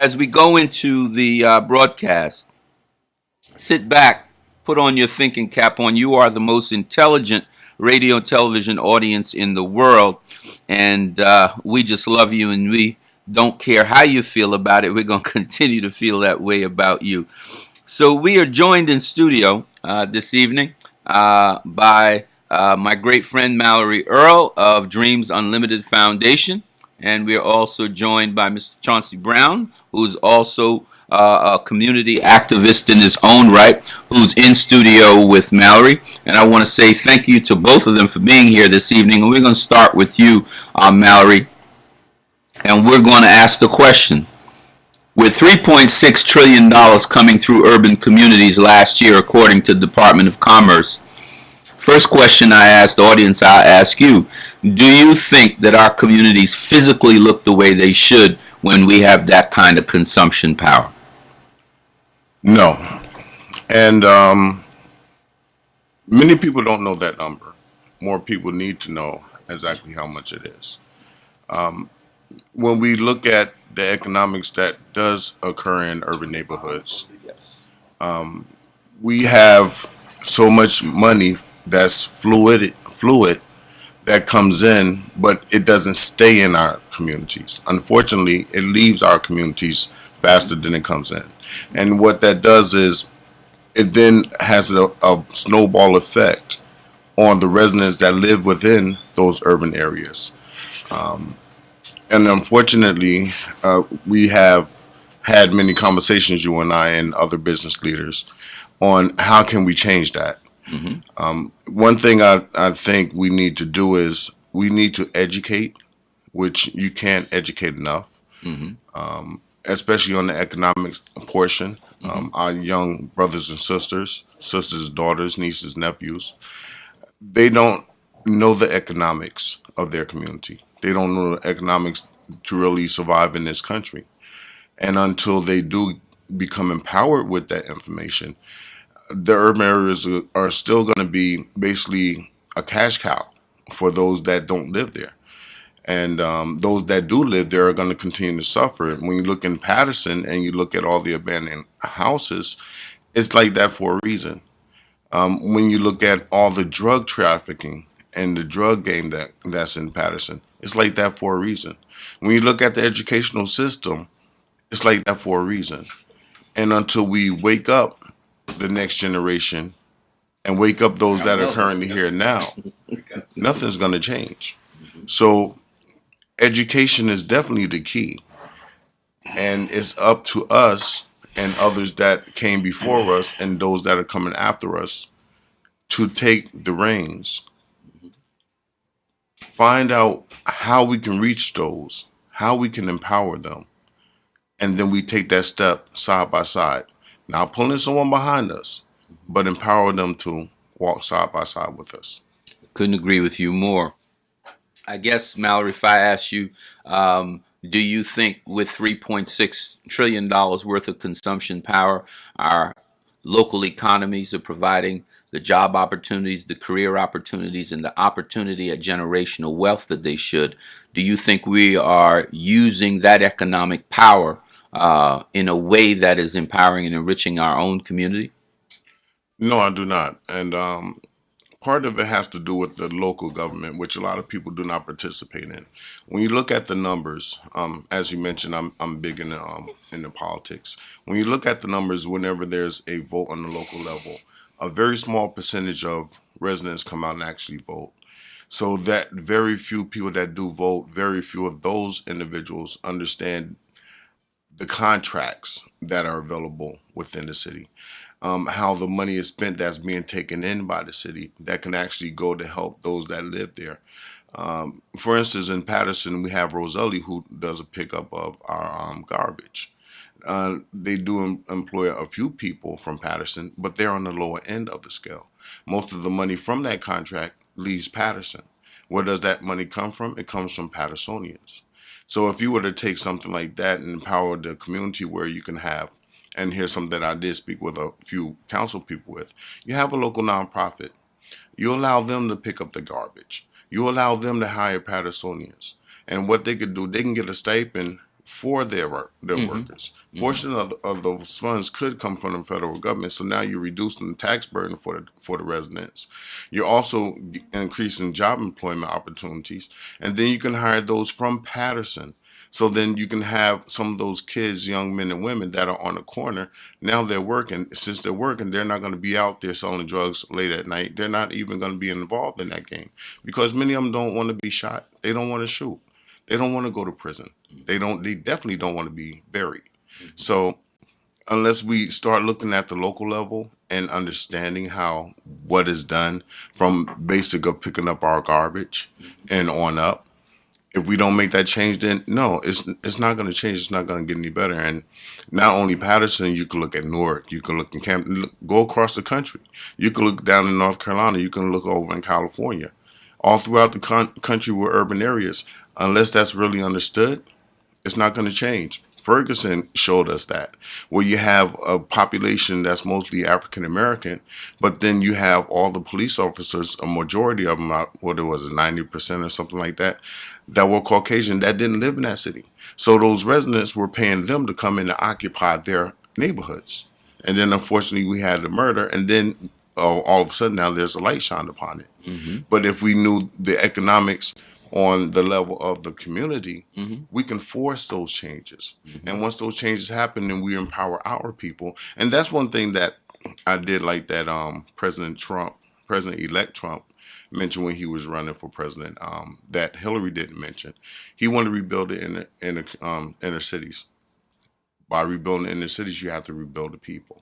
As we go into the broadcast, sit back, put on your thinking cap on. You are the most intelligent radio and television audience in the world, and we just love you, and we don't care how you feel about it. We're going to continue to feel that way about you. So we are joined in studio this evening by my great friend Mallory Earl of Dreams Unlimited Foundation. And we are also joined by Mr. Chauncey Brown, who's also a community activist in his own right, who's in studio with Mallory. And I want to say thank you to both of them for being here this evening. And we're going to start with you, Mallory. And we're going to ask the question. With $3.6 trillion coming through urban communities last year, according to the Department of Commerce, first question I asked the audience, I'll ask you. Do you think that our communities physically look the way they should when we have that kind of consumption power? No. And many people don't know that number. More people need to know exactly how much it is. When we look at the economics that does occur in urban neighborhoods, Yes. we have so much money that's fluid that comes in, but it doesn't stay in our communities. Unfortunately, it leaves our communities faster than it comes in. And what that does is it then has a snowball effect on the residents that live within those urban areas. And unfortunately, we have had many conversations, you and I and other business leaders, on how can we change that. One thing I think we need to do is we need to educate, which you can't educate enough, especially on the economics portion. Our young brothers and sisters, daughters, nieces, nephews, they don't know the economics of their community. They don't know the economics to really survive in this country. And until they do become empowered with that information, the urban areas are still going to be basically a cash cow for those that don't live there. And those that do live there are going to continue to suffer. When you look in Patterson and you look at all the abandoned houses, it's like that for a reason. When you look at all the drug trafficking and the drug game that's in Patterson, it's like that for a reason. When you look at the educational system, it's like that for a reason. And until we wake up the next generation and wake up those that are currently here now, nothing's going to change. So education is definitely the key. And it's up to us and others that came before us and those that are coming after us to take the reins, find out how we can reach those, how we can empower them, and then we take that step side by side. Not pulling someone behind us, but empower them to walk side by side with us. Couldn't agree with you more. I guess, Mallory, if I ask you, do you think with $3.6 trillion worth of consumption power, our local economies are providing the job opportunities, the career opportunities, and the opportunity at generational wealth that they should? Do you think we are using that economic power in a way that is empowering and enriching our own community? No, I do not. And part of it has to do with the local government, which a lot of people do not participate in. When you look at the numbers, as you mentioned, I'm big in the politics. When you look at the numbers, whenever there's a vote on the local level, a very small percentage of residents come out and actually vote. So that very few people that do vote, very few of those individuals understand the contracts that are available within the city, how the money is spent that's being taken in by the city that can actually go to help those that live there. For instance, in Patterson, we have Roselli who does a pickup of our garbage. They do employ a few people from Patterson, but they're on the lower end of the scale. Most of the money from that contract leaves Patterson. Where does that money come from? It comes from Pattersonians. So if you were to take something like that and empower the community where you can have, and here's something that I did speak with a few council people with, you have a local nonprofit. You allow them to pick up the garbage. You allow them to hire Pattersonians. And what they could do, they can get a stipend for their workers. Portion of those funds could come from the federal government. So now you're reducing the tax burden for the residents. You're also increasing job employment opportunities, and then you can hire those from Patterson. So then you can have some of those kids, young men and women that are on the corner. Now they're working. Since they're working, they're not going to be out there selling drugs late at night. They're not even going to be involved in that game because many of them don't want to be shot. They don't want to shoot. They don't want to go to prison. They don't. They definitely don't want to be buried. So unless we start looking at the local level and understanding how what is done from basic of picking up our garbage and on up, if we don't make that change, then no, it's not going to change. It's not going to get any better. And not only Patterson, you can look at Newark, you can look in Camden, go across the country. You can look down in North Carolina, you can look over in California, all throughout the country with urban areas. Unless that's really understood, it's not going to change. Ferguson showed us that, where you have a population that's mostly African American, but then you have all the police officers, a majority of them, what it was, 90% or something like that, that were Caucasian that didn't live in that city. So those residents were paying them to come in and occupy their neighborhoods. And then unfortunately we had the murder, and then all of a sudden now there's a light shined upon it. But if we knew the economics on the level of the community, we can force those changes. And once those changes happen, then we empower our people. And that's one thing that I did like that President-elect Trump mentioned when he was running for president, that Hillary didn't mention. He wanted to rebuild it in the inner cities. By rebuilding the inner cities, you have to rebuild the people.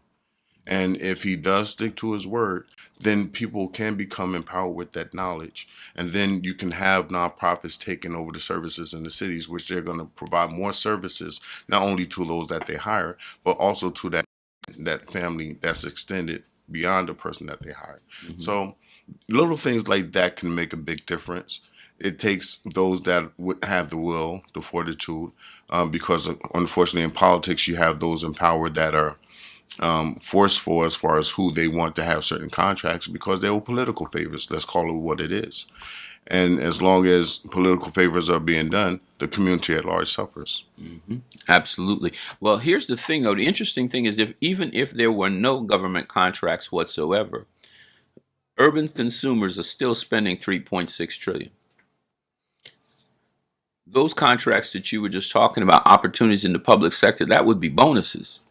And if he does stick to his word, then people can become empowered with that knowledge. And then you can have nonprofits taking over the services in the cities, which they're going to provide more services, not only to those that they hire, but also to that family that's extended beyond the person that they hired. So little things like that can make a big difference. It takes those that would have the will, the fortitude, because unfortunately in politics you have those in power that are forceful as far as who they want to have certain contracts because they were political favors. Let's call it what it is. And as long as political favors are being done, the community at large suffers. Absolutely. Well, here's the thing, though. The interesting thing is, even if there were no government contracts whatsoever, urban consumers are still spending $3.6 trillion. Those contracts that you were just talking about, opportunities in the public sector, that would be bonuses.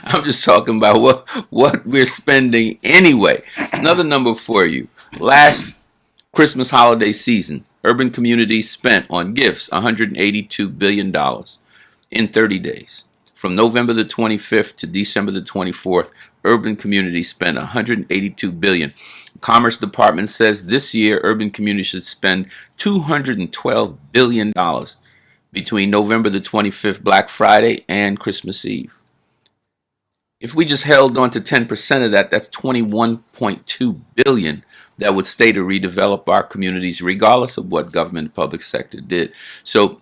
I'm just talking about what we're spending anyway. Another number for you. Last Christmas holiday season, urban communities spent on gifts $182 billion in 30 days. From November the 25th to December the 24th, urban communities spent $182 billion. Commerce Department says this year urban communities should spend $212 billion between November the 25th, Black Friday, and Christmas Eve. If we just held on to 10% of that, that's $21.2 billion that would stay to redevelop our communities, regardless of what government and public sector did. So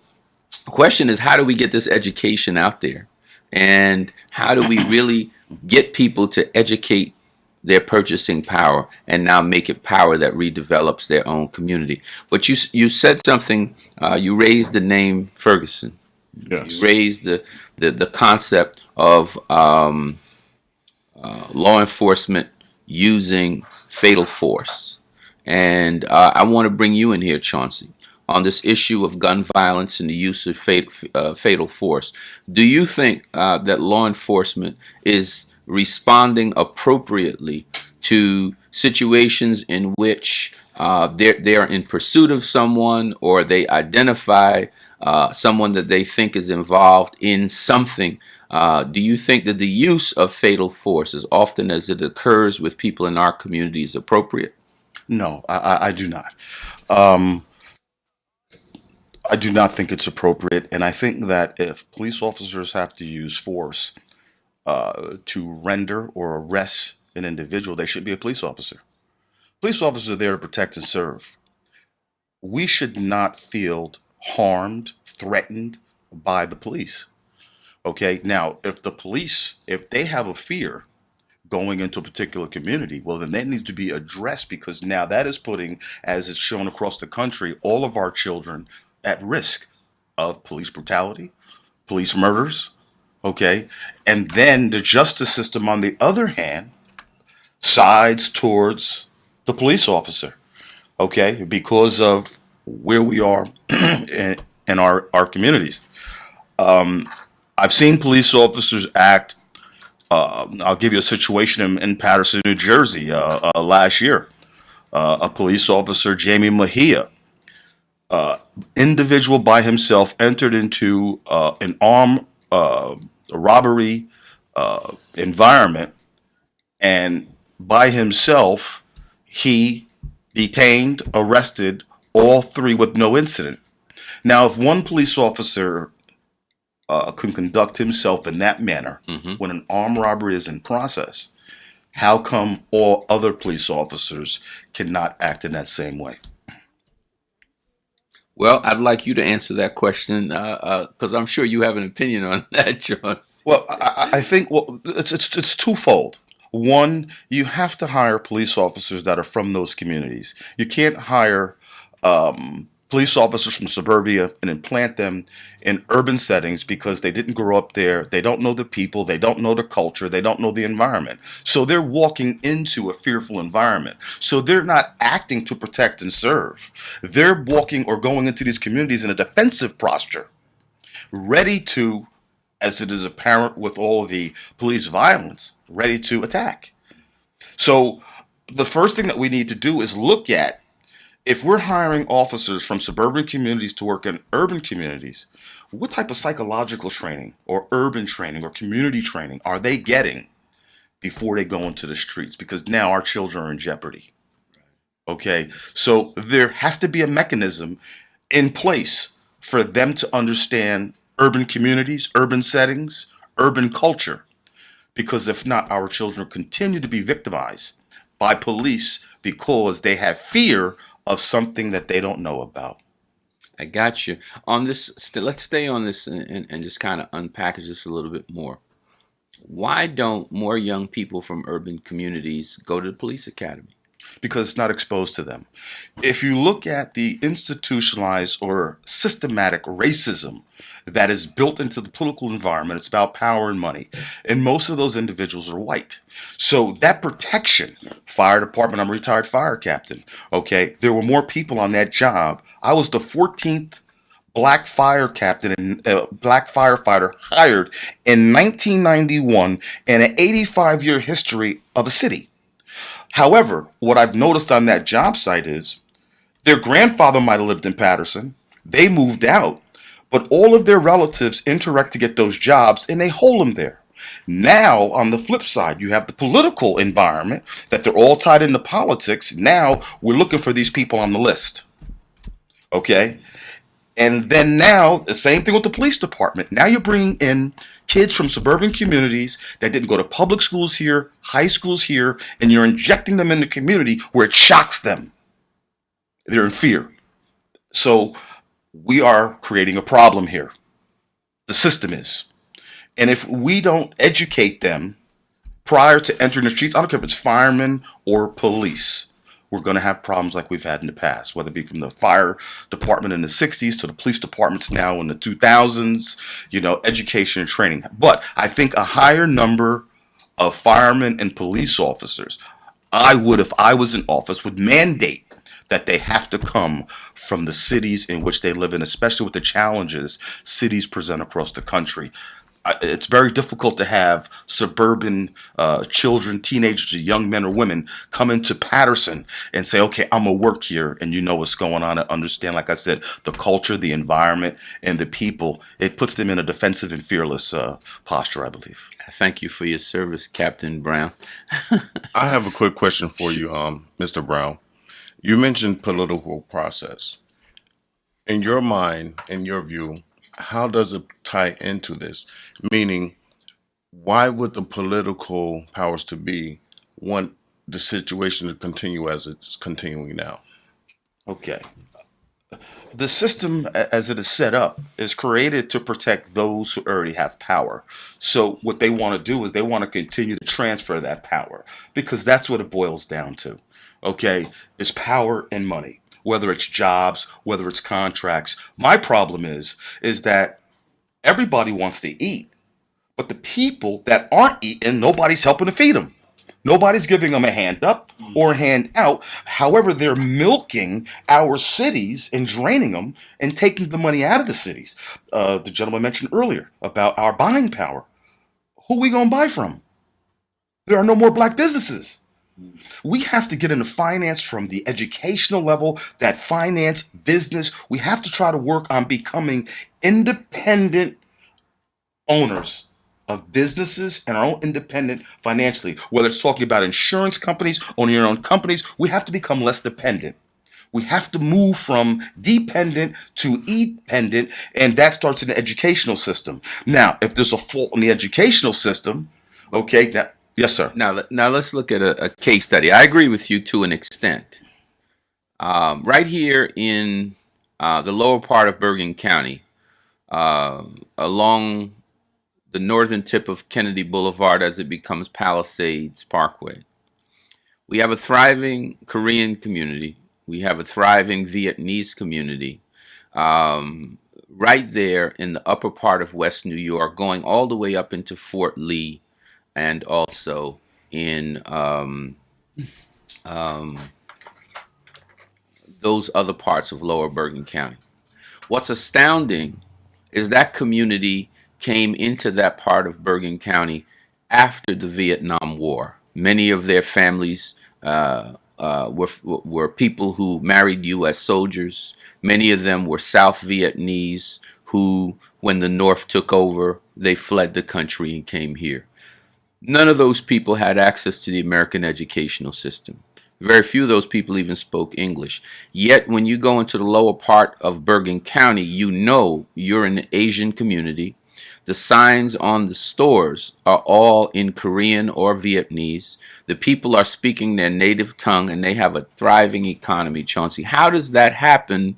the question is, how do we get this education out there? And how do we really get people to educate their purchasing power and now make it power that redevelops their own community? But you said something, you raised the name Ferguson. Yes. You raised the concept of law enforcement using fatal force. And I want to bring you in here, Chauncey, on this issue of gun violence and the use of fatal force. Do you think that law enforcement is responding appropriately to situations in which they are in pursuit of someone, or they identify someone that they think is involved in something? Do you think that the use of fatal force, as often as it occurs with people in our community, is appropriate? No, I do not. I do not think it's appropriate, and I think that if police officers have to use force to render or arrest an individual, they should be a police officer. Police officers are there to protect and serve. We should not feel harmed, threatened by the police. Okay, now if the police, if they have a fear going into a particular community, well, then that needs to be addressed, because now that is putting, as it's shown across the country, all of our children at risk of police brutality, police murders, okay? And then the justice system, on the other hand, sides towards the police officer, okay? Because of where we are in our communities. I've seen police officers act. I'll give you a situation in Paterson, New Jersey, last year. A police officer, Jamie Mejia, individual by himself, entered into an armed robbery environment, and by himself, he detained, arrested all three with no incident. Now, if one police officer can conduct himself in that manner when an armed robbery is in process, how come all other police officers cannot act in that same way? Well, I'd like you to answer that question because I'm sure you have an opinion on that, John. Well, I think it's twofold. One, you have to hire police officers that are from those communities. You can't hire police officers from suburbia and implant them in urban settings because they didn't grow up there. They don't know the people. They don't know the culture. They don't know the environment. So they're walking into a fearful environment. So they're not acting to protect and serve. They're walking or going into these communities in a defensive posture, ready to, as it is apparent with all the police violence, ready to attack. So the first thing that we need to do is look at, if we're hiring officers from suburban communities to work in urban communities, what type of psychological training or urban training or community training are they getting before they go into the streets? Because now our children are in jeopardy. Okay, so there has to be a mechanism in place for them to understand urban communities, urban settings, urban culture. Because if not, our children continue to be victimized by police because they have fear of something that they don't know about. I got you. On this, let's stay on this and just kind of unpackage this a little bit more. Why don't more young people from urban communities go to the police academy? Because it's not exposed to them. If you look at the institutionalized or systematic racism that is built into the political environment, it's about power and money. And most of those individuals are white. So that protection, fire department, I'm a retired fire captain. Okay, there were more people on that job. I was the 14th black fire captain and black firefighter hired in 1991 in an 85-year history of a city. However, what I've noticed on that job site is their grandfather might have lived in Paterson. They moved out, but all of their relatives interact to get those jobs and they hold them there. Now, on the flip side, you have the political environment that they're all tied into politics. Now we're looking for these people on the list. Okay? And then now, the same thing with the police department. Now you're bringing in kids from suburban communities that didn't go to public schools here, high schools here, and you're injecting them in the community where it shocks them. They're in fear. So we are creating a problem here. The system is. And if we don't educate them prior to entering the streets, I don't care if it's firemen or police, we're going to have problems like we've had in the past, whether it be from the fire department in the 60s to the police departments now in the 2000s, education and training. But I think a higher number of firemen and police officers, I would, if I was in office, would mandate that they have to come from the cities in which they live in, especially with the challenges cities present across the country. It's very difficult to have suburban children, teenagers, young men or women come into Paterson and say, okay, I'm going to work here, and you know what's going on and understand, like I said, the culture, the environment, and the people. It puts them in a defensive and fearless posture, I believe. Thank you for your service, Captain Brown. I have a quick question for you, Mr. Brown. You mentioned political process. In your mind, in your view, how does it tie into this? Meaning, why would the political powers to be want the situation to continue as it's continuing now? Okay. The system, as it is set up, is created to protect those who already have power. So what they want to do is they want to continue to transfer that power, because that's what it boils down to. Okay, it's power and money, whether it's jobs, whether it's contracts. My problem is that Everybody wants to eat, but the people that aren't eating, nobody's helping to feed them. Nobody's giving them a hand up or a hand out. However, they're milking our cities and draining them and taking the money out of the cities. The gentleman mentioned earlier about our buying power. Who we gonna buy from? There are no more black businesses. We have to get into finance from the educational level, that finance business. We have to try to work on becoming independent owners of businesses and our own independent financially. Whether it's talking about insurance companies, owning your own companies, we have to become less dependent. We have to move from dependent to independent, and that starts in the educational system. Now, if there's a fault in the educational system, okay, now, yes, sir. Now let's look at a case study. I agree with you to an extent. Right here in the lower part of Bergen County, along the northern tip of Kennedy Boulevard as it becomes Palisades Parkway, we have a thriving Korean community. We have a thriving Vietnamese community right there in the upper part of West New York, going all the way up into Fort Lee, and also in those other parts of Lower Bergen County. What's astounding is that community came into that part of Bergen County after the Vietnam War. Many of their families were people who married U.S. soldiers. Many of them were South Vietnamese who, when the North took over, they fled the country and came here. None of those people had access to the American educational system. Very few of those people even spoke English. Yet, when you go into the lower part of Bergen County, you know you're in the Asian community. The signs on the stores are all in Korean or Vietnamese. The people are speaking their native tongue, and they have a thriving economy, Chauncey. How does that happen,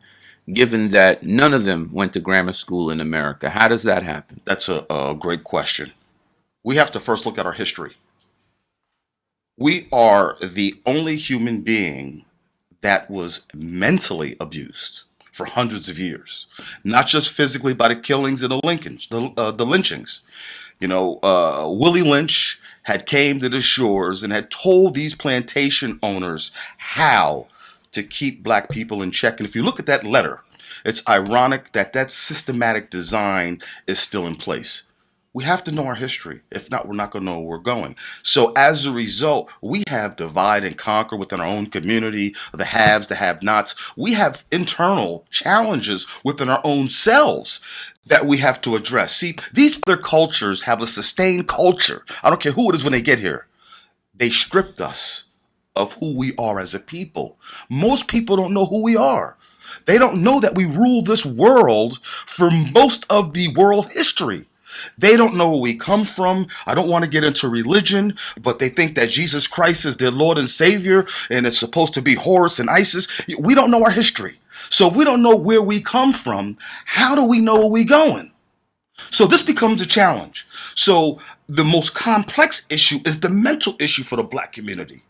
given that none of them went to grammar school in America? How does that happen? That's a great question. We have to first look at our history. We are the only human being that was mentally abused for hundreds of years, not just physically by the killings and the lynchings. Willie Lynch had came to the shores and had told these plantation owners how to keep black people in check. And if you look at that letter, it's ironic that that systematic design is still in place. We have to know our history. If not, we're not going to know where we're going. So as a result, we have divide and conquer within our own community, the haves, the have-nots. We have internal challenges within our own selves that we have to address. See, these other cultures have a sustained culture. I don't care who it is when they get here. They stripped us of who we are as a people. Most people don't know who we are. They don't know that we rule this world for most of the world history. They don't know where we come from. I don't want to get into religion, but they think that Jesus Christ is their Lord and Savior, and it's supposed to be Horus and Isis. We don't know our history. So if we don't know where we come from, how do we know where we're going? So this becomes a challenge. So the most complex issue is the mental issue for the black community,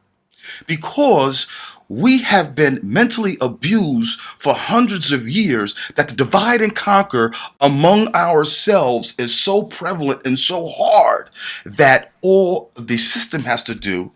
because we have been mentally abused for hundreds of years, that the divide and conquer among ourselves is so prevalent and so hard that all the system has to do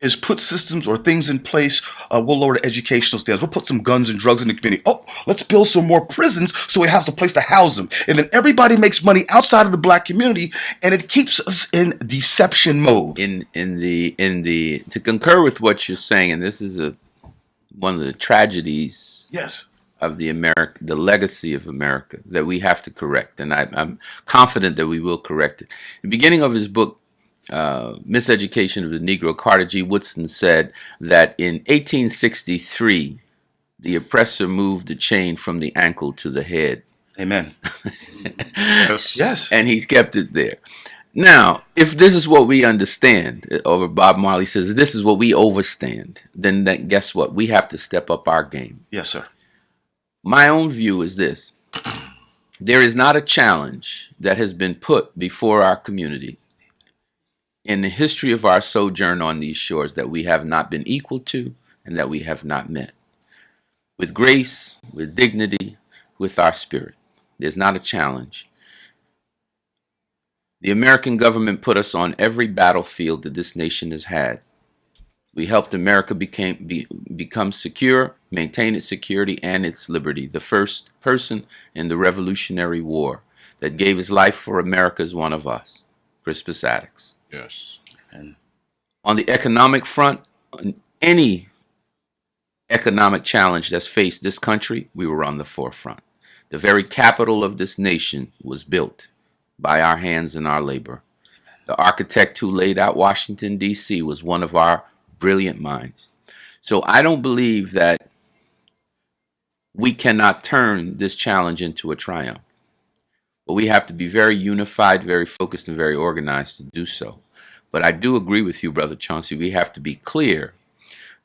is put systems or things in place. We'll lower the educational standards. We'll put some guns and drugs in the community. Oh, let's build some more prisons so we have a place to house them. And then everybody makes money outside of the black community, and it keeps us in deception mode. To concur with what you're saying, and this is one of the tragedies, yes, of the legacy of America that we have to correct, and I'm confident that we will correct it. In the beginning of his book, Miseducation of the Negro, Carter G. Woodson said that in 1863, the oppressor moved the chain from the ankle to the head. Amen. Yes. And he's kept it there. Now, if this is what we understand, or Bob Marley says this is what we overstand, then guess what? We have to step up our game. Yes, sir. My own view is this. There is not a challenge that has been put before our community in the history of our sojourn on these shores that we have not been equal to and that we have not met. With grace, with dignity, with our spirit. There's not a challenge. The American government put us on every battlefield that this nation has had. We helped America become secure, maintain its security and its liberty. The first person in the Revolutionary War that gave his life for America is one of us, Crispus Attucks. Yes. And On the economic front, on any economic challenge that's faced this country, we were on the forefront. The very capital of this nation was built by our hands and our labor. The architect who laid out Washington, D.C. was one of our brilliant minds. So I don't believe that we cannot turn this challenge into a triumph. But we have to be very unified, very focused, and very organized to do so. But I do agree with you, Brother Chauncey. We have to be clear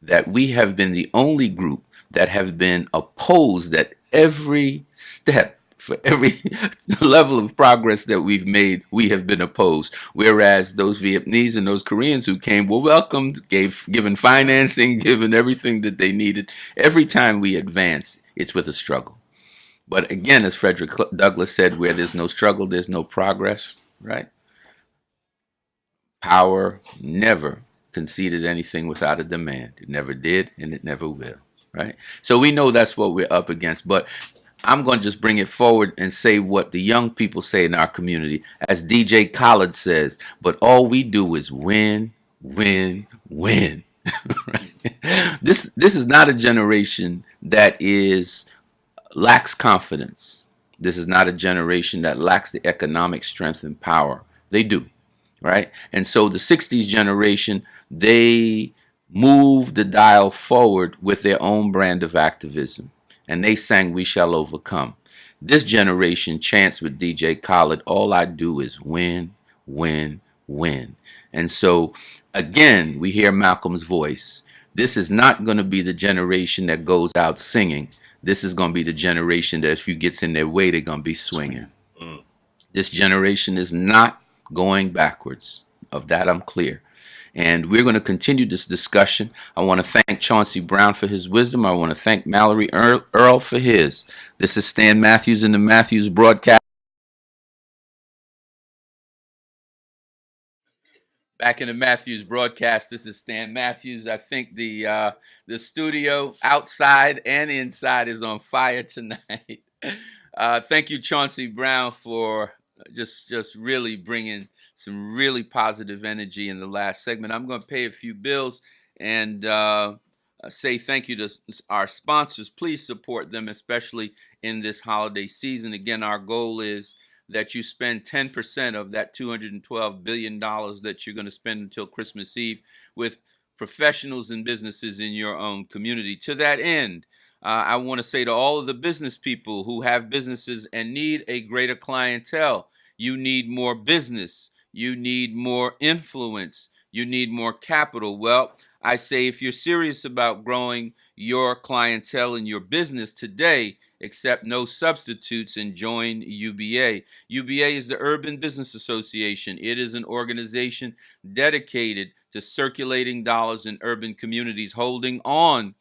that we have been the only group that have been opposed at every step. For every level of progress that we've made, we have been opposed. Whereas those Vietnamese and those Koreans who came were welcomed, given financing, given everything that they needed. Every time we advance, it's with a struggle. But again, as Frederick Douglass said, where there's no struggle, there's no progress, right? Power never conceded anything without a demand. It never did, and it never will, right? So we know that's what we're up against. But I'm going to just bring it forward and say what the young people say in our community. As DJ Khaled says, but all we do is win, win, win. Right? This is not a generation that lacks confidence. This is not a generation that lacks the economic strength and power. They do, right? And so the 60s generation, they moved the dial forward with their own brand of activism. And they sang "We Shall Overcome." This generation chants with DJ Khaled, all I do is win, win, win. And so, again, we hear Malcolm's voice. This is not going to be the generation that goes out singing. This is going to be the generation that if you gets in their way, they're going to be swinging. This generation is not going backwards. Of that, I'm clear. And we're going to continue this discussion. I want to thank Chauncey Brown for his wisdom. I want to thank Mallory Earl for his. This is Stan Matthews in the Matthews Broadcast. Back in the Matthews Broadcast, this is Stan Matthews. I think the studio outside and inside is on fire tonight. Thank you, Chauncey Brown, for just really bringing some really positive energy in the last segment. I'm going to pay a few bills and say thank you to our sponsors. Please support them, especially in this holiday season. Again, our goal is that you spend 10% of that $212 billion that you're going to spend until Christmas Eve with professionals and businesses in your own community. To that end, I want to say to all of the business people who have businesses and need a greater clientele, you need more business. You need more influence. You need more capital. Well, I say if you're serious about growing your clientele in your business today, accept no substitutes and join UBA. UBA is the Urban Business Association. It is an organization dedicated to circulating dollars in urban communities, holding on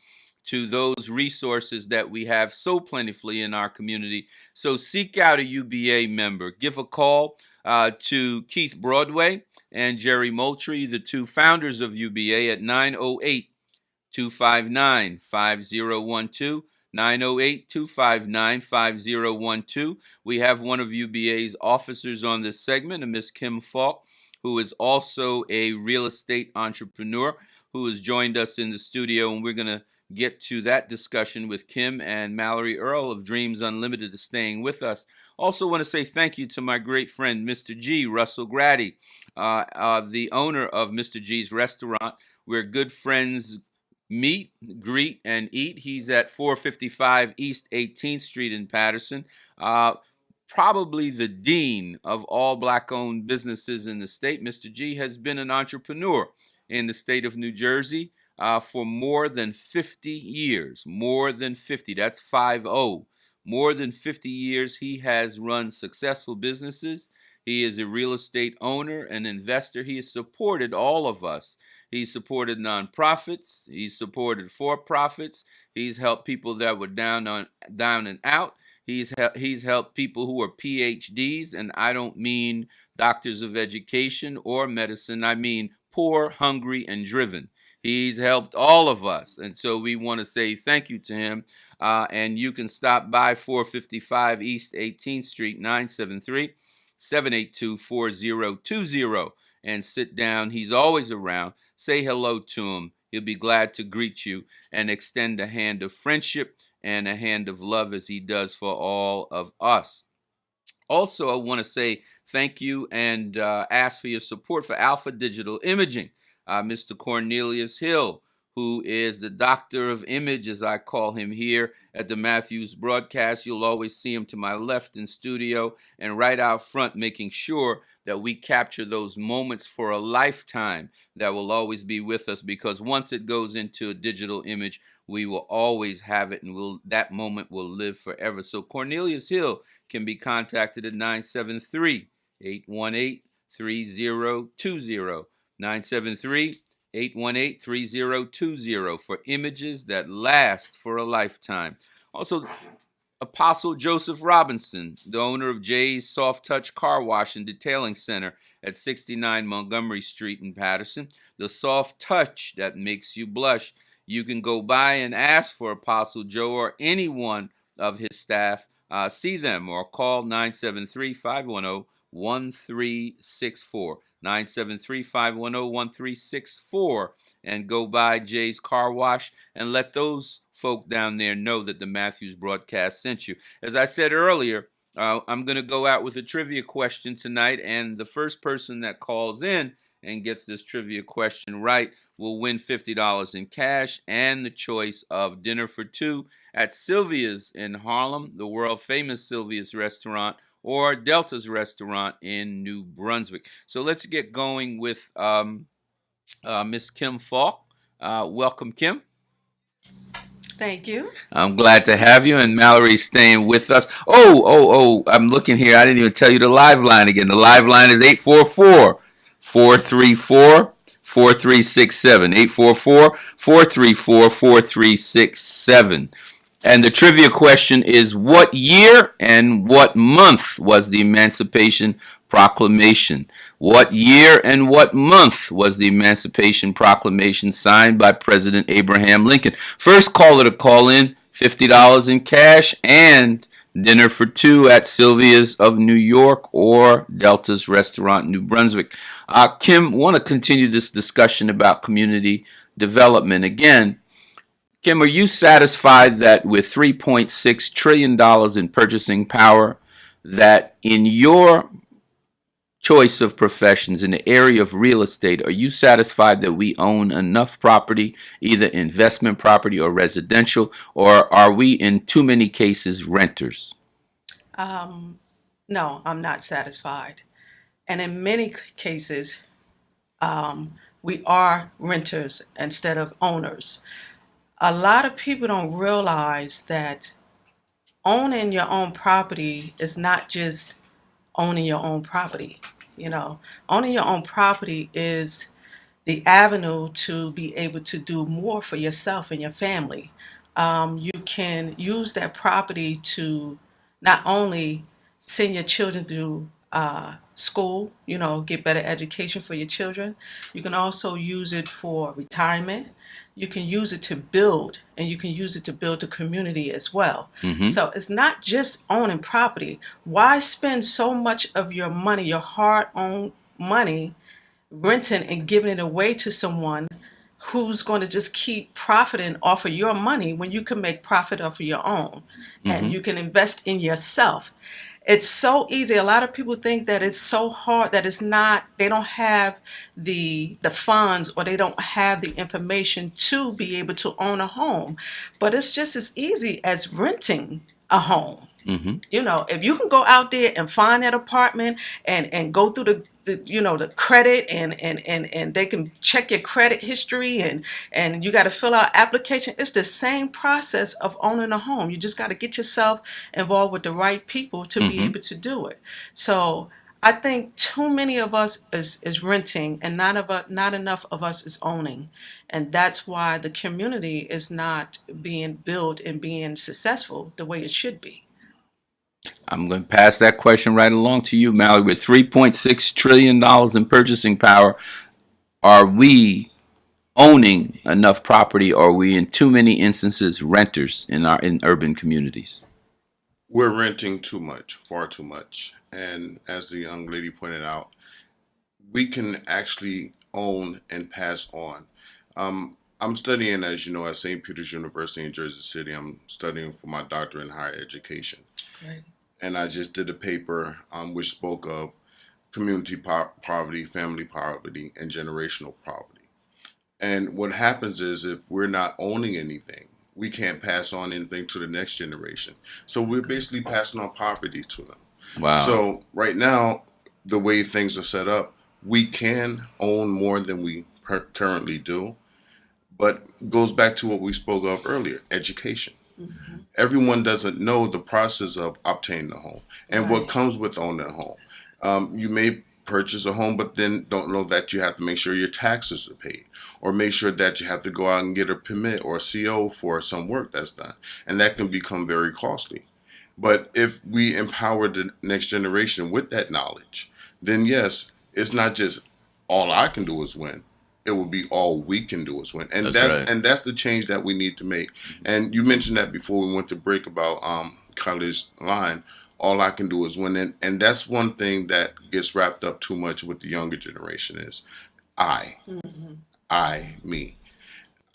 to those resources that we have so plentifully in our community. So seek out a UBA member. Give a call to Keith Broadway and Jerry Moultrie, the two founders of UBA, at 908-259-5012. 908-259-5012. We have one of UBA's officers on this segment, a Miss Kim Falk, who is also a real estate entrepreneur, who has joined us in the studio, and we're going to get to that discussion with Kim, and Mallory Earl of Dreams Unlimited is staying with us. Also want to say thank you to my great friend, Mr. G, Russell Grady, the owner of Mr. G's Restaurant, where good friends meet, greet, and eat. He's at 455 East 18th Street in Patterson. Probably the dean of all Black-owned businesses in the state. Mr. G has been an entrepreneur in the state of New Jersey for more than 50 years. More than 50. That's 50. More than 50 years he has run successful businesses. He is a real estate owner, an investor. He has supported all of us. He's supported nonprofits. He's supported for-profits. He's helped people that were down and out. He's helped people who are PhDs, and I don't mean doctors of education or medicine. I mean, poor, hungry, and driven. He's helped all of us. And so we want to say thank you to him. And you can stop by 455 East 18th Street, 973-782-4020, and sit down. He's always around. Say hello to him. He'll be glad to greet you and extend a hand of friendship and a hand of love as he does for all of us. Also, I want to say thank you and ask for your support for Alpha Digital Imaging. Mr. Cornelius Hill, who is the doctor of image, as I call him here at the Matthews broadcast. You'll always see him to my left in studio and right out front, making sure that we capture those moments for a lifetime that will always be with us, because once it goes into a digital image, we will always have it, and that moment will live forever. So Cornelius Hill can be contacted at 973-818-3020. 973-818-3020 for images that last for a lifetime. Also, Apostle Joseph Robinson, the owner of Jay's Soft Touch Car Wash and Detailing Center at 69 Montgomery Street in Patterson. The soft touch that makes you blush. You can go by and ask for Apostle Joe or any one of his staff. See them or call 973-510-1364. 973-510-1364, and go by Jay's Car Wash and let those folk down there know that the Matthews broadcast sent you. As I said earlier, I'm going to go out with a trivia question tonight, and the first person that calls in and gets this trivia question right will win $50 in cash and the choice of dinner for two at Sylvia's in Harlem, the world-famous Sylvia's restaurant, or Delta's restaurant in New Brunswick. So let's get going with Miss Kim Falk. Welcome, Kim. Thank you. I'm glad to have you, and Mallory's staying with us. Oh, I'm looking here. I didn't even tell you the live line again. The live line is 844-434-4367. 844-434-4367. And the trivia question is, what year and what month was the Emancipation Proclamation? What year and what month was the Emancipation Proclamation signed by President Abraham Lincoln? First caller to call in, $50 in cash and dinner for two at Sylvia's of New York or Delta's Restaurant, New Brunswick. Kim, want to continue this discussion about community development. Again, Kim, are you satisfied that with $3.6 trillion in purchasing power, that in your choice of professions in the area of real estate, are you satisfied that we own enough property, either investment property or residential, or are we in too many cases renters? No, I'm not satisfied. And in many cases, we are renters instead of owners. A lot of people don't realize that owning your own property is not just owning your own property. You know, owning your own property is the avenue to be able to do more for yourself and your family. You can use that property to not only send your children through school, you know, get better education for your children. You can also use it for retirement. You can use it to build, and you can use it to build a community as well. Mm-hmm. So it's not just owning property. Why spend so much of your money, your hard-earned money, renting and giving it away to someone who's going to just keep profiting off of your money when you can make profit off of your own, and you can invest in yourself? It's so easy. A lot of people think that it's so hard, that it's not, they don't have the funds, or they don't have the information to be able to own a home. But it's just as easy as renting a home. Mm-hmm. You know, if you can go out there and find that apartment and go through the credit, and they can check your credit history, and you got to fill out application. It's the same process of owning a home. You just got to get yourself involved with the right people to be able to do it. So I think too many of us is renting, and not enough of us is owning. And that's why the community is not being built and being successful the way it should be. I'm going to pass that question right along to you, Mallory. With $3.6 trillion in purchasing power, are we owning enough property, or are we in too many instances renters in urban communities? We're renting too much, far too much. And as the young lady pointed out, we can actually own and pass on. I'm studying, as you know, at St. Peter's University in Jersey City. I'm studying for my doctorate in higher education. Right. And I just did a paper which spoke of community poverty, family poverty, and generational poverty. And what happens is if we're not owning anything, we can't pass on anything to the next generation. So we're basically passing on poverty to them. Wow. So right now, the way things are set up, we can own more than we currently do, but goes back to what we spoke of earlier, education. Everyone doesn't know the process of obtaining a home and what Right. comes with owning a home. You may purchase a home, but then don't know that you have to make sure your taxes are paid, or make sure that you have to go out and get a permit or a CO for some work that's done, and that can become very costly. But if we empower the next generation with that knowledge, then yes, it's not just all I can do is win. It will be all we can do is win, and That's that's right. and that's the change that we need to make. And you mentioned that before we went to break about college line. All I can do is win, and that's one thing that gets wrapped up too much with the younger generation is I, me.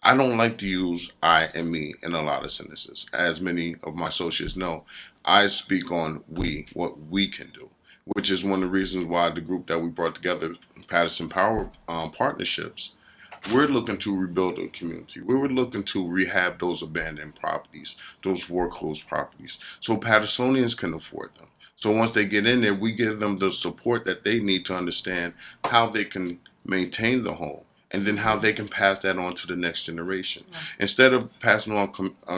I don't like to use I and me in a lot of sentences. As many of my associates know, I speak on we, what we can do, which is one of the reasons why the group that we brought together, Patterson Power Partnerships, we're looking to rebuild a community. We were looking to rehab those abandoned properties, those foreclosed properties, so Pattersonians can afford them. So once they get in there, we give them the support that they need to understand how they can maintain the home, and then how they can pass that on to the next generation. Instead of passing on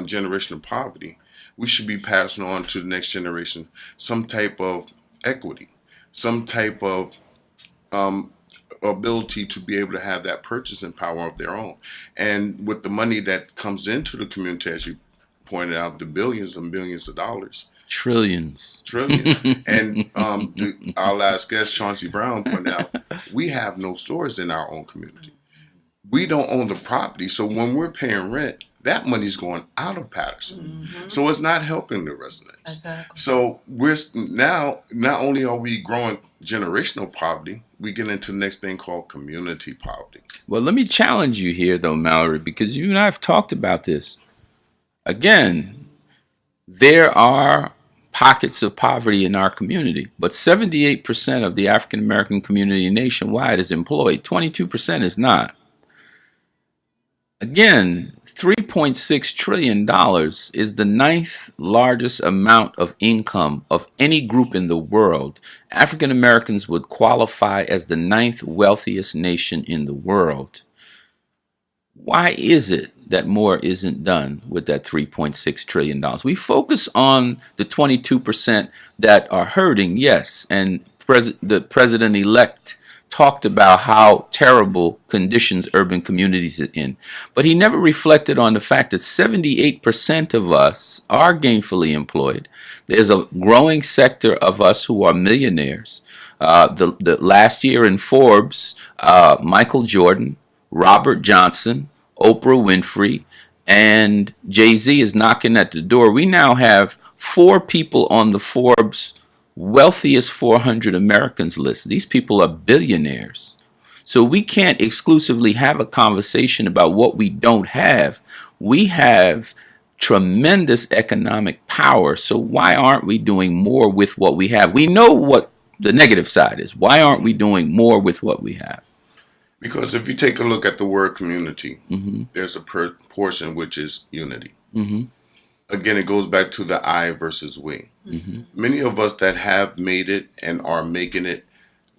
generational poverty, we should be passing on to the next generation some type of equity, some type of ability to be able to have that purchasing power of their own. And with the money that comes into the community, as you pointed out, the billions and billions of dollars, Trillions. trillions. And our last guest, Chauncey Brown, pointed out, we have no stores in our own community. We don't own the property. So when we're paying rent, that money's going out of Patterson. So it's not helping the residents. Exactly. So we're now, not only are we growing generational poverty, we get into the next thing called community poverty. Well, let me challenge you here, though, Mallory, because you and I have talked about this. Again, there are pockets of poverty in our community, but 78% of the African American community nationwide is employed. 22% is not. Again, $3.6 trillion is the ninth largest amount of income of any group in the world. African Americans would qualify as the ninth wealthiest nation in the world. Why is it that more isn't done with that $3.6 trillion? We focus on the 22% that are hurting, yes, and the president-elect talked about how terrible conditions urban communities are in. But he never reflected on the fact that 78% of us are gainfully employed. There's a growing sector of us who are millionaires. The last year in Forbes, Michael Jordan, Robert Johnson, Oprah Winfrey, and Jay-Z is knocking at the door. We now have 4 people on the Forbes wealthiest 400 Americans list. These people are billionaires. So we can't exclusively have a conversation about what we don't have. We have tremendous economic power. So why aren't we doing more with what we have? We know what the negative side is. Why aren't we doing more with what we have? Because if you take a look at the word community, there's a portion which is unity. Again, it goes back to the I versus we. Many of us that have made it and are making it,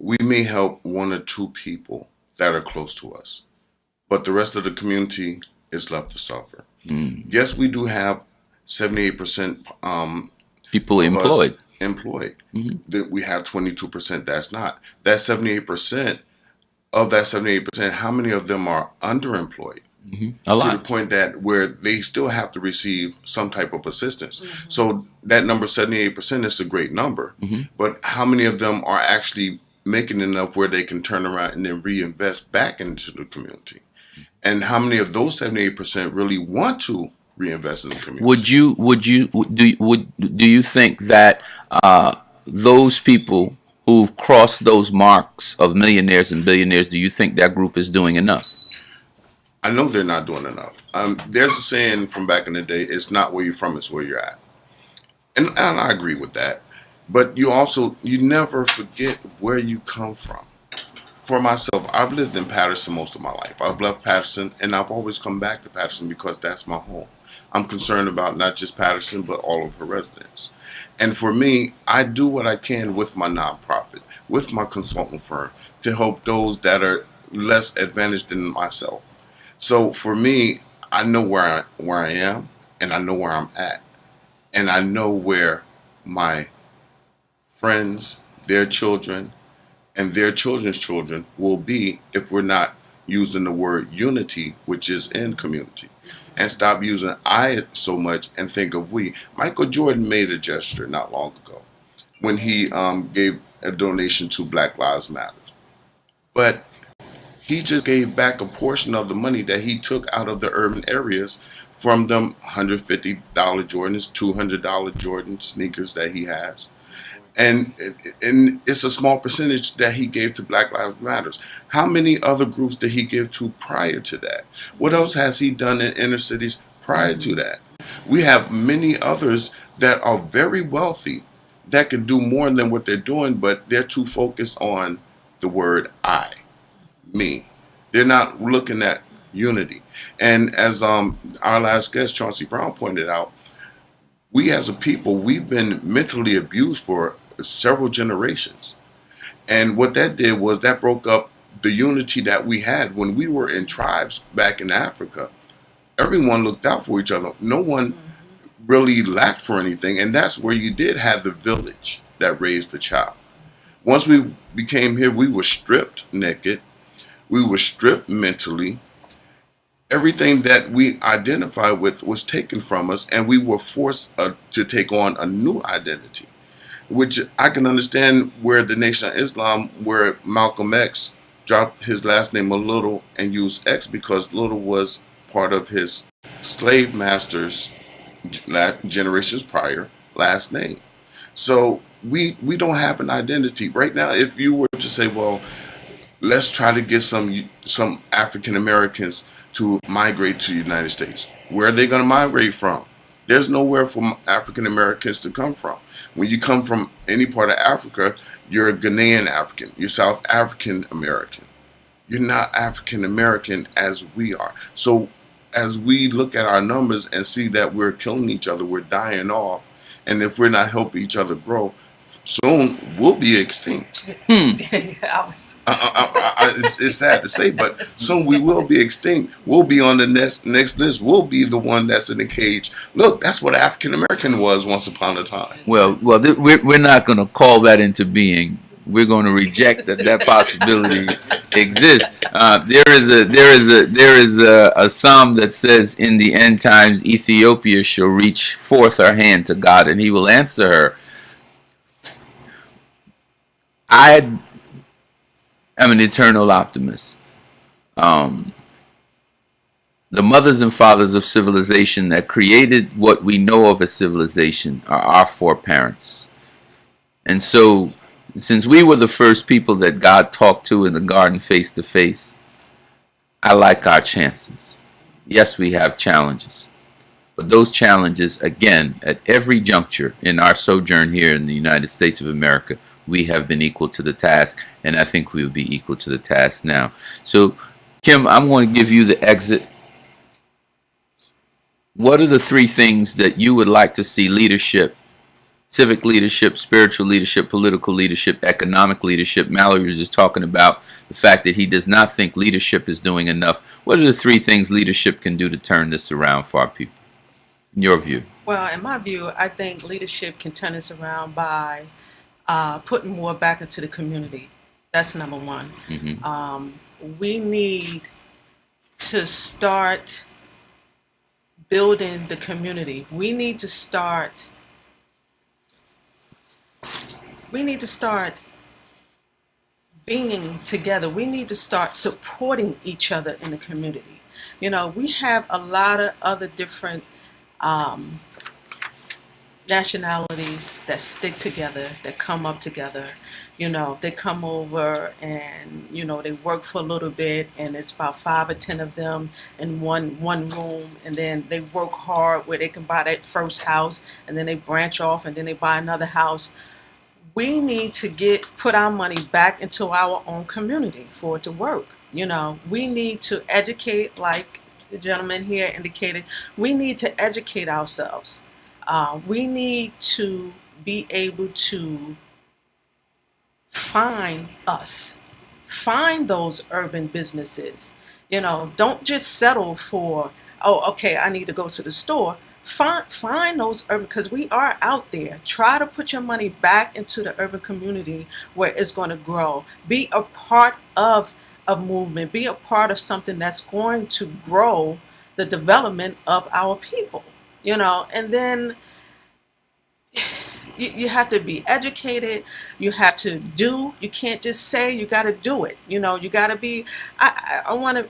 we may help 1 or 2 people that are close to us, but the rest of the community is left to suffer. Yes, we do have 78% People of us employed. employed. Then we have 22% that's not. That 78%, of that 78%, how many of them are underemployed? A to the lot. point that where they still have to receive some type of assistance. Mm-hmm. So that number 78% is a great number, Mhm. but how many of them are actually making enough where they can turn around and then reinvest back into the community? And how many of those 78% really want to reinvest in the community? Do you think that those people who've crossed those marks of millionaires and billionaires, do you think that group is doing enough? I know they're not doing enough. There's a saying from back in the day: "It's not where you're from; it's where you're at." And I agree with that. But you never forget where you come from. For myself, I've lived in Patterson most of my life. I've left Patterson and I've always come back to Patterson because that's my home. I'm concerned about not just Patterson, but all of her residents. And for me, I do what I can with my nonprofit, with my consultant firm, to help those that are less advantaged than myself. So for me, I know where I am and I know where I'm at. And I know where my friends, their children, and their children's children will be if we're not using the word unity, which is in community, and stop using I so much and think of we. Michael Jordan made a gesture not long ago when he gave a donation to Black Lives Matter, but he just gave back a portion of the money that he took out of the urban areas from them $150 Jordans, $200 Jordan sneakers that he has. And it's a small percentage that he gave to Black Lives Matters. How many other groups did he give to prior to that? What else has he done in inner cities prior to that? We have many others that are very wealthy that could do more than what they're doing, but they're too focused on the word I, me. They're not looking at unity. And as our last guest, Chauncey Brown, pointed out, we as a people, we've been mentally abused for several generations. And what that did was that broke up the unity that we had when we were in tribes back in Africa. Everyone looked out for each other. No one really lacked for anything. And that's where you did have the village that raised the child. Once we became here, we were stripped naked. We were stripped mentally. Everything that we identified with was taken from us, and we were forced to take on a new identity, which I can understand where the Nation of Islam, where Malcolm X dropped his last name a little and used X because little was part of his slave master's generations prior last name. So we don't have an identity right now. If you were to say, well, let's try to get some African Americans to migrate to the United States. Where are they going to migrate from? There's nowhere for African Americans to come from. When you come from any part of Africa, you're a Ghanaian African. You're South African American. You're not African American as we are. So as we look at our numbers and see that we're killing each other, we're dying off, and if we're not helping each other grow, soon we'll be extinct. It's sad to say, but soon we will be extinct. We'll be on the next list. We'll be the one that's in the cage. Look, that's what African American was once upon a time. We're not going to call that into being. We're going to reject that possibility exists. There is a psalm that says, "In the end times, Ethiopia shall reach forth her hand to God, and He will answer her." I am an eternal optimist. The mothers and fathers of civilization that created what we know of as civilization are our foreparents. And so, since we were the first people that God talked to in the garden face to face, I like our chances. Yes, we have challenges. But those challenges, again, at every juncture in our sojourn here in the United States of America, we have been equal to the task, and I think we will be equal to the task now. So, Kim, I'm going to give you the exit. What are the three things that you would like to see leadership, civic leadership, spiritual leadership, political leadership, economic leadership? Mallory was just talking about the fact that he does not think leadership is doing enough. What are the three things leadership can do to turn this around for our people, in your view? Well, in my view, I think leadership can turn this around by putting more back into the community. That's number one. Mm-hmm. We need to start building the community. We need to start being together. We need to start supporting each other in the community. You know, we have a lot of other different nationalities that stick together, that come up together. You know, they come over and, you know, they work for a little bit, and it's about 5 or 10 of them in one room, and then they work hard where they can buy that first house, and then they branch off and then they buy another house. We need to put our money back into our own community for it to work. You know, we need to educate, like the gentleman here indicated. We need to educate ourselves. We need to be able to find those urban businesses. You know, don't just settle for, oh, okay, I need to go to the store. Find those urban, because we are out there. Try to put your money back into the urban community where it's going to grow. Be a part of a movement. Be a part of something that's going to grow the development of our people. You know, and then you have to be educated. You have to do. You can't just say. You got to do it. You know, you got to be. I want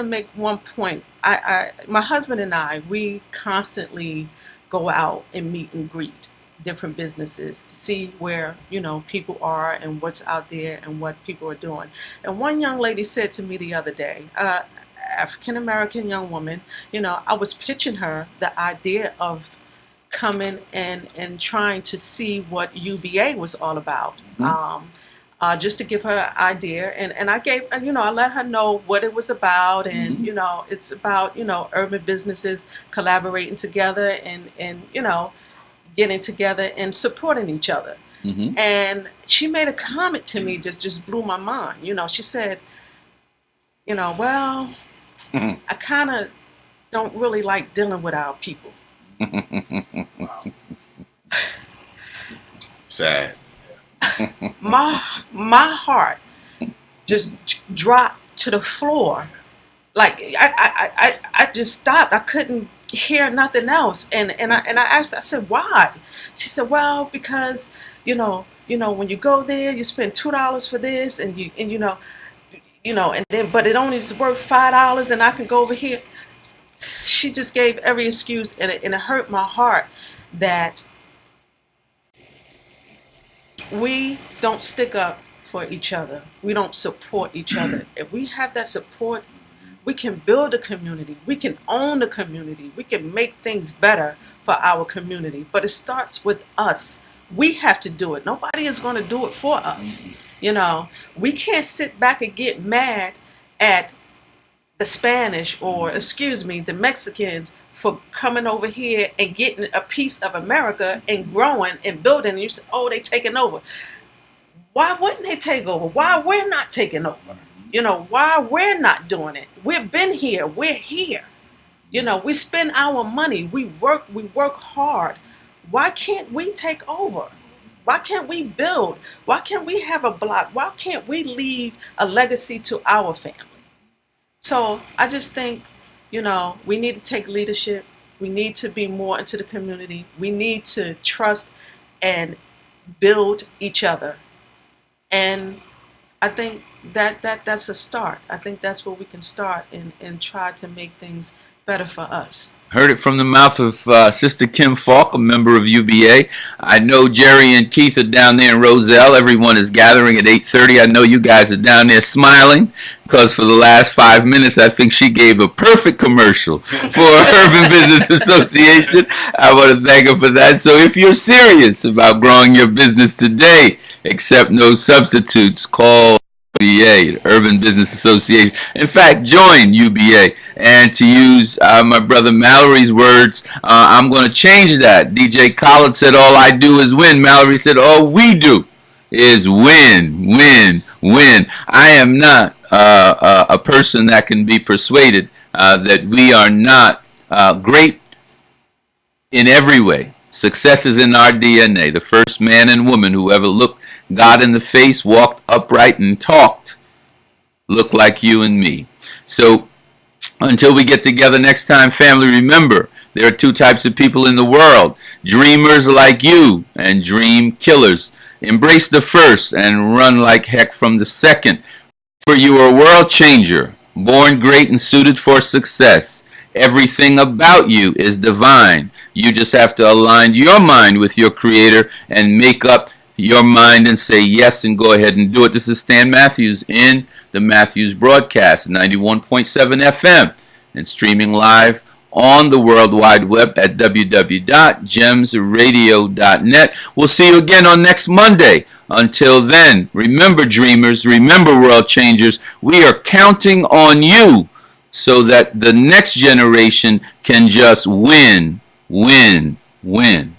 to make one point. My husband and I, we constantly go out and meet and greet different businesses to see where, you know, people are and what's out there and what people are doing. And one young lady said to me the other day, African American young woman, you know, I was pitching her the idea of coming and trying to see what UBA was all about. Just to give her an idea, and I gave, you know, I let her know what it was about, and you know, it's about, you know, urban businesses collaborating together and you know, getting together and supporting each other. And she made a comment to me just blew my mind. You know, she said, you know, well, I kind of don't really like dealing with our people. Sad. My heart just dropped to the floor. Like I just stopped. I couldn't hear nothing else. And I asked, I said, why? She said, well, because you know when you go there, you spend $2 for this, and you know, and then but it only is worth $5, and I can go over here. She just gave every excuse, and it hurt my heart that we don't stick up for each other. We don't support each other. If we have that support, we can build a community. We can own the community. We can make things better for our community. But it starts with us. We have to do it. Nobody is going to do it for us. You know, we can't sit back and get mad at the Spanish or, excuse me, the Mexicans for coming over here and getting a piece of America and growing and building. And you say, oh, they taking over. Why wouldn't they take over? Why we're not taking over? You know, why we're not doing it? We've been here. We're here. You know, we spend our money. We work hard. Why can't we take over? Why can't we build? Why can't we have a block? Why can't we leave a legacy to our family? So I just think, you know, we need to take leadership. We need to be more into the community. We need to trust and build each other. And I think that's a start. I think that's where we can start and try to make things better for us. Heard it from the mouth of Sister Kim Falk, a member of UBA. I know Jerry and Keith are down there in Roselle. Everyone is gathering at 8:30. I know you guys are down there smiling because for the last 5 minutes, I think she gave a perfect commercial for Urban Business Association. I want to thank her for that. So if you're serious about growing your business today, accept no substitutes. Call UBA, Urban Business Association. In fact, join UBA. And to use my brother Mallory's words, I'm going to change that. DJ Khaled said, all I do is win. Mallory said, all we do is win, win, win. I am not a person that can be persuaded that we are not great in every way. Success is in our DNA. The first man and woman who ever looked God in the face, walked upright, and talked looked like you and me. So Until we get together next time, family, remember, there are two types of people in the world: dreamers like you and dream killers. Embrace the first and run like heck from the second. For you are a world changer, born great and suited for success. Everything about you is divine. You just have to align your mind with your creator and make up your mind and say yes and go ahead and do it. This is Stan Matthews in the Matthews Broadcast, 91.7 FM, and streaming live on the World Wide Web at www.gemsradio.net. We'll see you again on next Monday. Until then, remember, dreamers, remember, world changers, we are counting on you so that the next generation can just win, win, win.